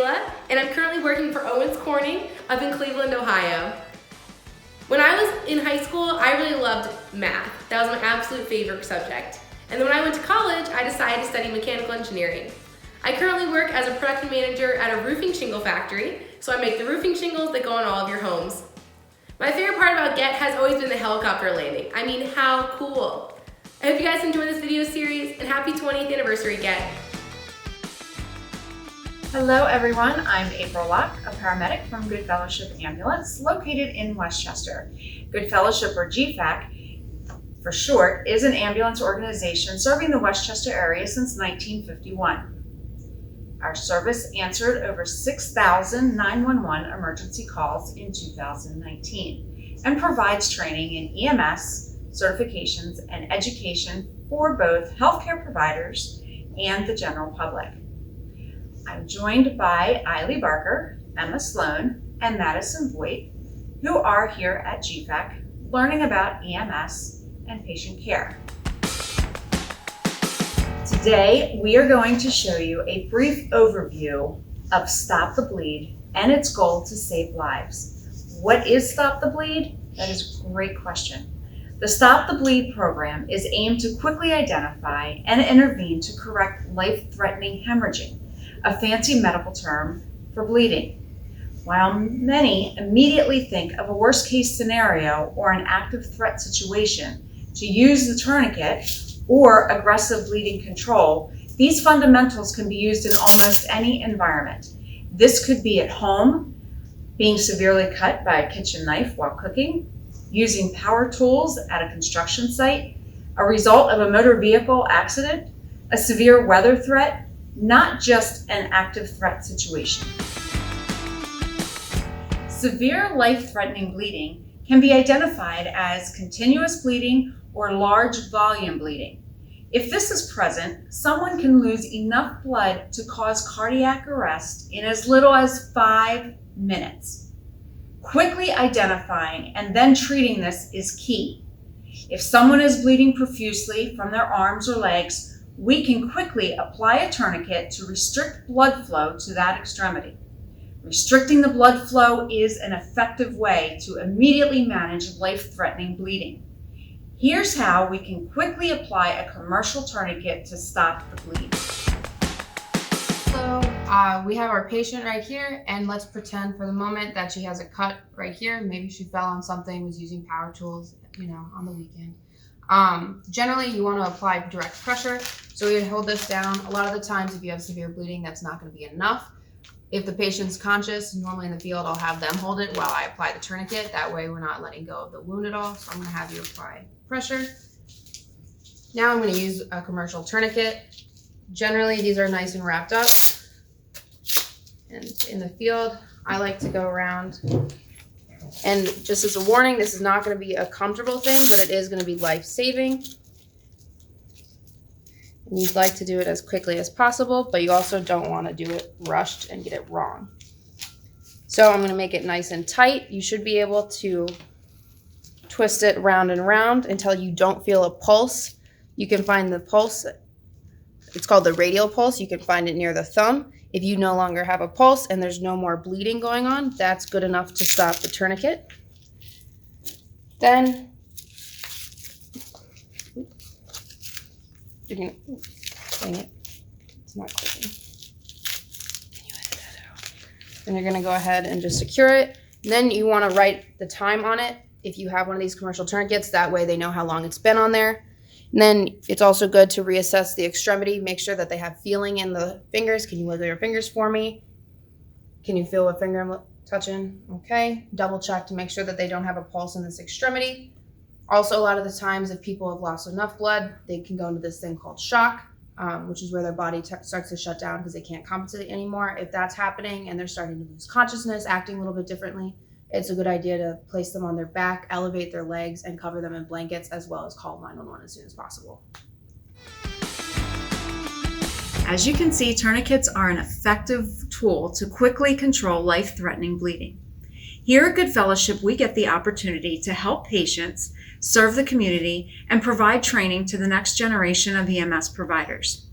Kayla, and I'm currently working for Owens Corning up in Cleveland, Ohio. When I was in high school, I really loved math. That was my absolute favorite subject. And then when I went to college, I decided to study mechanical engineering. I currently work as a production manager at a roofing shingle factory, so I make the roofing shingles that go on all of your homes. My favorite part about GETT has always been the helicopter landing. I mean, how cool. I hope you guys enjoyed this video series, and happy 20th anniversary, GETT. Hello everyone, I'm April Locke, a paramedic from Good Fellowship Ambulance located in Westchester. Good Fellowship, or GFAC for short, is an ambulance organization serving the Westchester area since 1951. Our service answered over 6,000 911 emergency calls in 2019 and provides training in EMS, certifications, and education for both healthcare providers and the general public. I'm joined by Eiley Barker, Emma Sloan, and Madison Voigt, who are here at GFAC learning about EMS and patient care. Today, we are going to show you a brief overview of Stop the Bleed and its goal to save lives. What is Stop the Bleed? That is a great question. The Stop the Bleed program is aimed to quickly identify and intervene to correct life-threatening hemorrhaging, a fancy medical term for bleeding. While many immediately think of a worst-case scenario or an active threat situation to use the tourniquet or aggressive bleeding control, these fundamentals can be used in almost any environment. This could be at home, being severely cut by a kitchen knife while cooking, using power tools at a construction site, a result of a motor vehicle accident, a severe weather threat, not just an active threat situation. Severe life-threatening bleeding can be identified as continuous bleeding or large volume bleeding. If this is present, someone can lose enough blood to cause cardiac arrest in as little as 5 minutes. Quickly identifying and then treating this is key. If someone is bleeding profusely from their arms or legs, we can quickly apply a tourniquet to restrict blood flow to that extremity. Restricting the blood flow is an effective way to immediately manage life-threatening bleeding. Here's how we can quickly apply a commercial tourniquet to stop the bleed. So we have our patient right here, and let's pretend for the moment that she has a cut right here. Maybe she fell on something, was using power tools, on the weekend. Generally, you want to apply direct pressure. So we would hold this down. A lot of the times, if you have severe bleeding, that's not going to be enough. If the patient's conscious, normally in the field, I'll have them hold it while I apply the tourniquet. That way, we're not letting go of the wound at all. So I'm going to have you apply pressure. Now I'm going to use a commercial tourniquet. Generally, these are nice and wrapped up. And in the field, I like to go around. And just as a warning, this is not going to be a comfortable thing, but it is going to be life-saving. And you'd like to do it as quickly as possible, but you also don't want to do it rushed and get it wrong. So I'm going to make it nice and tight. You should be able to twist it round and round until you don't feel a pulse. You can find the pulse. It's called the radial pulse. You can find it near the thumb. If you no longer have a pulse and there's no more bleeding going on, that's good enough to stop the tourniquet. Then you're gonna, dang it, it's not clicking. Can you edit that out? Then you're gonna go ahead and just secure it. Then you wanna write the time on it. If you have one of these commercial tourniquets, that way they know how long it's been on there. And then it's also good to reassess the extremity. Make sure that they have feeling in the fingers. Can you wiggle your fingers for me? Can you feel what finger I'm touching? Okay. Double check to make sure that they don't have a pulse in this extremity. Also, a lot of the times if people have lost enough blood, they can go into this thing called shock, which is where their body starts to shut down because they can't compensate anymore. If that's happening and they're starting to lose consciousness, acting a little bit differently, it's a good idea to place them on their back, elevate their legs, and cover them in blankets, as well as call 911 as soon as possible. As you can see, tourniquets are an effective tool to quickly control life-threatening bleeding. Here at Good Fellowship, we get the opportunity to help patients, serve the community, and provide training to the next generation of EMS providers.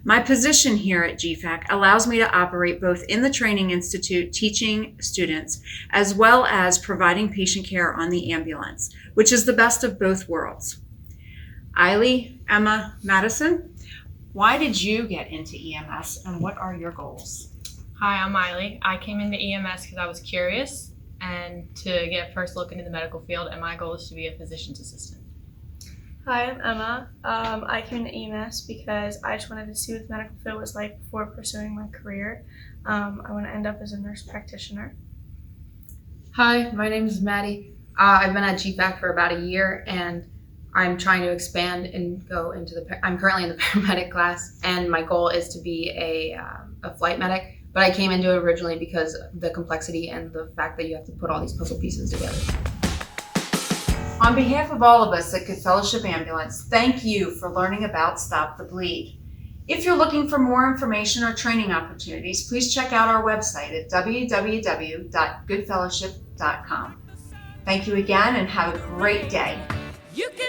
My position here at GFAC allows me to operate both in the Training Institute teaching students, as well as providing patient care on the ambulance, which is the best of both worlds. Eiley, Emma, Madison, why did you get into EMS and what are your goals? Hi, I'm Miley. I came into EMS because I was curious and to get a first look into the medical field, and my goal is to be a physician's assistant. Hi, I'm Emma. I came into EMS because I just wanted to see what the medical field was like before pursuing my career. I want to end up as a nurse practitioner. Hi, my name is Maddie. I've been at GFAC for about a year, and I'm trying to expand and go into I'm currently in the paramedic class, and my goal is to be a flight medic. But I came into it originally because of the complexity and the fact that you have to put all these puzzle pieces together. On behalf of all of us at Good Fellowship Ambulance, thank you for learning about Stop the Bleed. If you're looking for more information or training opportunities, please check out our website at www.goodfellowship.com. Thank you again and have a great day. You can